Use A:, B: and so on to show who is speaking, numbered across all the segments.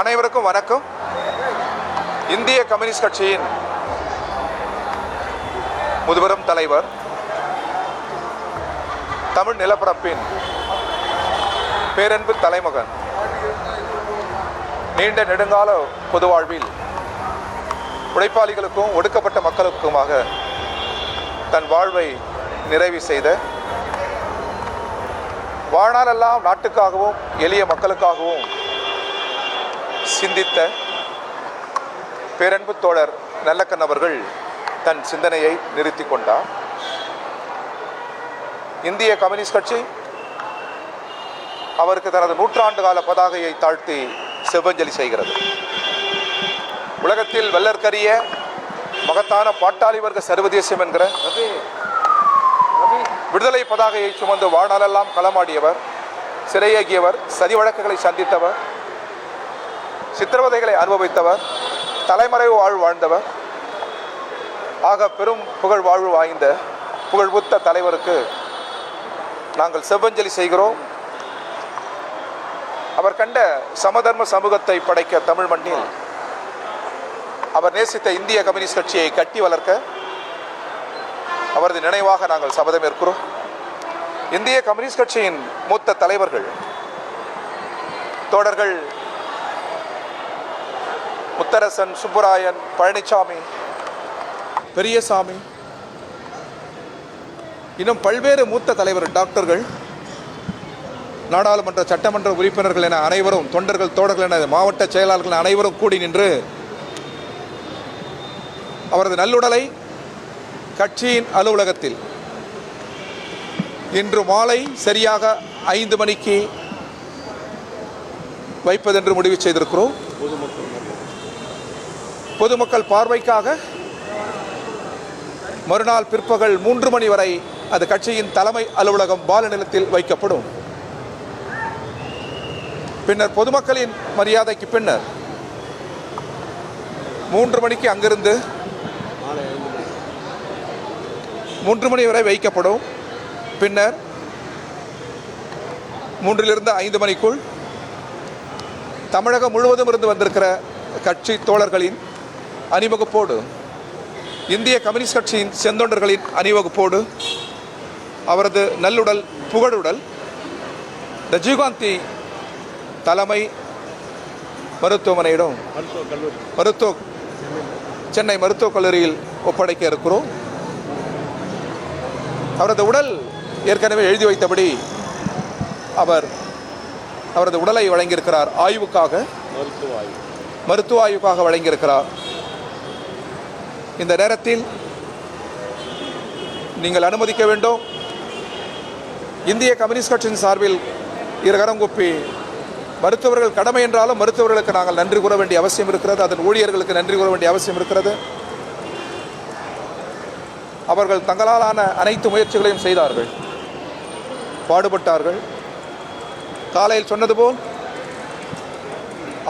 A: அனைவருக்கும் வணக்கம். இந்திய கம்யூனிஸ்ட் கட்சியின் முதுபெரும் தலைவர், தமிழ் நிலப்பரப்பின் பேரன்பு தலைமகன், நீண்ட நெடுங்கால பொது வாழ்வில் உழைப்பாளிகளுக்கும் ஒடுக்கப்பட்ட மக்களுக்குமாக தன் வாழ்வை நிறைவு செய்த, வாழ்நாளெல்லாம் நாட்டுக்காகவும் எளிய மக்களுக்காகவும் சிந்தித்த பேரன்பு தோழர் நல்லக்கண் அவர்கள் தன் சிந்தனையை நிறுத்தி கொண்டார். இந்திய கம்யூனிஸ்ட் கட்சி அவருக்கு தனது 100 ஆண்டு கால பதாகையை தாழ்த்தி செவ்வஞ்சலி செய்கிறது. உலகத்தில் வெள்ளற்கரிய மகத்தான பாட்டாளி வர்க்க சர்வதேசம் என்கிற விடுதலை பதாகையை சுமந்து வாழ்நாளெல்லாம் களமாடியவர், சிறையேகியவர், சதி வழக்குகளை சந்தித்தவர், சித்திரவதைகளை அனுபவித்தவர், தலைமறைவு வாழ்வு வாழ்ந்தவர், ஆக பெரும் புகழ் வாழ்வு வாய்ந்த புகழ்புத்த தலைவருக்கு நாங்கள் செவ்வஞ்சலி செய்கிறோம். அவர் கண்ட சமதர்ம சமூகத்தை படைக்க தமிழ் மண்ணில் அவர் நேசித்த இந்திய கம்யூனிஸ்ட் கட்சியை கட்டி வளர்க்க அவரது நினைவாக நாங்கள் சபதம் ஏற்கிறோம். இந்திய கம்யூனிஸ்ட் கட்சியின் மூத்த தலைவர்கள் தோழர்கள் முத்தரசன், சுப்புராயன், பழனிசாமி, பெரியசாமி, இன்னும் பல்வேறு மூத்த தலைவர்கள், டாக்டர்கள், நாடாளுமன்ற சட்டமன்ற உறுப்பினர்கள் என அனைவரும், தொண்டர்கள், தோழர்கள் என மாவட்ட செயலாளர்கள் அனைவரும் கூடி நின்று அவரது நல்லுடலை கட்சியின் அலுவலகத்தில் இன்று மாலை சரியாக 5 மணிக்கு வைப்பதென்று முடிவு செய்திருக்கிறோம். பொதுமக்கள் பார்வைக்காக மறுநாள் பிற்பகல் 3 மணி வரை அது கட்சியின் தலைமை அலுவலகம் பால நிலத்தில் வைக்கப்படும். பின்னர் பொதுமக்களின் மரியாதைக்கு பின்னர் 3 மணிக்கு அங்கிருந்து 3 மணி வரை வைக்கப்படும். பின்னர் 3லிருந்து 5 மணிக்குள் தமிழகம் முழுவதும் இருந்து வந்திருக்கிற கட்சி தோழர்களின் அணிவகுப்போடு, இந்திய கம்யூனிஸ்ட் கட்சியின் செந்தொண்டர்களின் அணிவகுப்போடு அவரது நல்லுடல் புகழுடல் ராஜீவ்காந்தி தலைமை மருத்துவமனையிடம் சென்னை மருத்துவக் கல்லூரியில் ஒப்படைக்க இருக்கிறோம். அவரது உடல் ஏற்கனவே எழுதி வைத்தபடி அவரது உடலை வழங்கியிருக்கிறார். ஆய்வுக்காக, மருத்துவ ஆய்வுக்காக வழங்கியிருக்கிறார். இந்த நேரத்தில் நீங்கள் அனுமதிக்க வேண்டும். இந்திய கம்யூனிஸ்ட் கட்சியின் சார்பில் இருகரம் கூப்பி மருத்துவர்கள் கடமை என்றாலும் மருத்துவர்களுக்கு நாங்கள் நன்றி கூற வேண்டிய அவசியம் இருக்கிறது. அதன் ஊழியர்களுக்கு நன்றி கூற வேண்டிய அவசியம் இருக்கிறது. அவர்கள் தங்களாலான அனைத்து முயற்சிகளையும் செய்தார்கள், பாடுபட்டார்கள். காலையில் சொன்னது போல்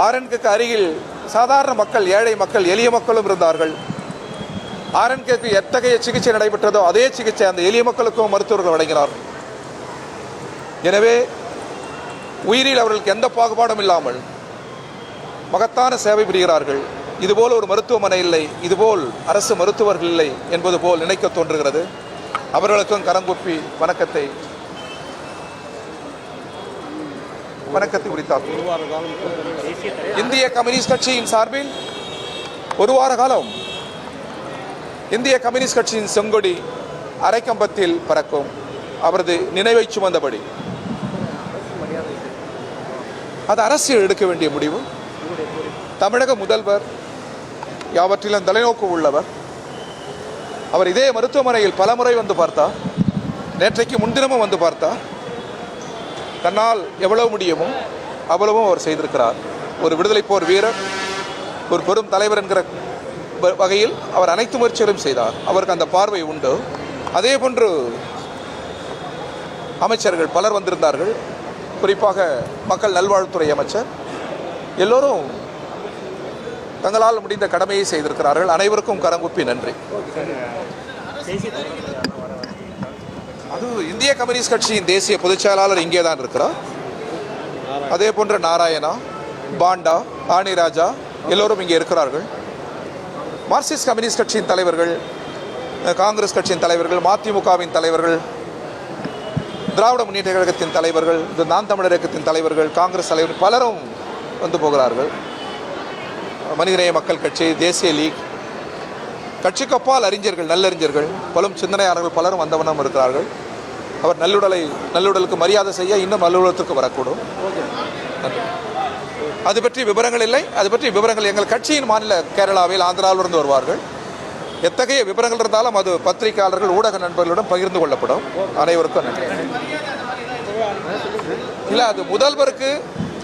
A: ஆர்என்கேக்கு அருகில் சாதாரண மக்கள், ஏழை மக்கள், எளிய மக்களும் இருந்தார்கள். ஆர்என்கேக்கு எத்தகைய சிகிச்சை நடைபெற்றதோ அதே சிகிச்சை அந்த எளிய மக்களுக்கும் மருத்துவர்கள் வழங்கினார். எனவே உயிரில் அவர்களுக்கு எந்த பாகுபாடும் இல்லாமல் மகத்தான சேவை புரிகிறார்கள். இதுபோல் ஒரு மருத்துவமனை இல்லை, இதுபோல் அரசு மருத்துவர்கள் இல்லை என்பது போல் நினைக்க தோன்றுகிறது. அவர்களுக்கும் கரங்கூப்பி வணக்கத்தை உரித்தார். இந்திய கம்யூனிஸ்ட் கட்சியின் சார்பில் 1 வார காலம் இந்திய கம்யூனிஸ்ட் கட்சியின் செங்கொடி அரைக்கம்பத்தில் பறக்கும். அவரது நினைவை சுமந்தபடி அது அரசியல் எடுக்க வேண்டிய முடிவு. தமிழக முதல்வர் யாவற்றிலும் தொலைநோக்கு உள்ளவர். அவர் இதே மருத்துவமனையில் பலமுறை வந்து பார்த்தார். நேற்றைக்கு முன்தினமும் வந்து பார்த்தார். தன்னால் எவ்வளவு முடியுமோ அவ்வளவும் அவர் செய்திருக்கிறார். ஒரு விடுதலை போர் வீரர், ஒரு பெரும் தலைவர் என்கிற வகையில் அவர் அனைத்து முயற்சிகளையும் செய்தார். அவருக்கு அந்த பார்வை உண்டு. அதே போன்று அமைச்சர்கள் பலர் வந்திருந்தார்கள். குறிப்பாக மக்கள் நல்வாழ்வுத்துறை அமைச்சர். எல்லோரும் தங்களால் முடிந்த கடமையை செய்திருக்கிறார்கள். அனைவருக்கும் கரங்குப்பி நன்றி. அது இந்திய கம்யூனிஸ்ட் கட்சியின் தேசிய பொதுச் செயலாளர் இங்கே தான் இருக்கிறார். அதே போன்ற நாராயணா, பாண்டா, ஆணி ராஜா எல்லோரும் இங்கே இருக்கிறார்கள். மார்க்சிஸ்ட் கம்யூனிஸ்ட் கட்சியின் தலைவர்கள், காங்கிரஸ் கட்சியின் தலைவர்கள், மதிமுகவின் தலைவர்கள், திராவிட முன்னேற்ற கழகத்தின் தலைவர்கள், நாம் தமிழர் இயக்கத்தின் தலைவர்கள், காங்கிரஸ் தலைவர்கள் பலரும் வந்து போகிறார்கள். மனிதநேய மக்கள் கட்சி, தேசிய லீக், கட்சிக்கு அப்பால் அறிஞர்கள், நல்லறிஞர்கள், பலும் சிந்தனையாளர்கள் பலரும் வந்தவண்ணம் இருக்கிறார்கள். அவர் நல்லுடலுக்கு மரியாதை செய்ய இன்னும் நல்லுடலத்திற்கு வரக்கூடும். அது பற்றி விவரங்கள் இல்லை. அது பற்றி விவரங்கள் எங்கள் கட்சியின் மாநில கேரளாவில், ஆந்திராவிலிருந்து வருவார்கள். எத்தகைய விவரங்கள் இருந்தாலும் அது பத்திரிகையாளர்கள், ஊடக நண்பர்களுடன் பகிர்ந்து கொள்ளப்படும். அனைவருக்கும் நன்றி. இல்லை, அது முதல்வருக்கு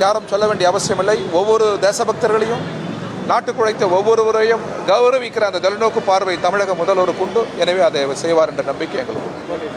A: யாரும் சொல்ல வேண்டிய அவசியம் இல்லை. ஒவ்வொரு தேசபக்தர்களையும், நாட்டுக்கு உழைத்த ஒவ்வொருவரையும் கௌரவிக்கிற அந்த தொலைநோக்கு பார்வை தமிழக முதல்வருக்கு உண்டு. எனவே அதை செய்வார் என்ற நம்பிக்கை எங்களுக்கு.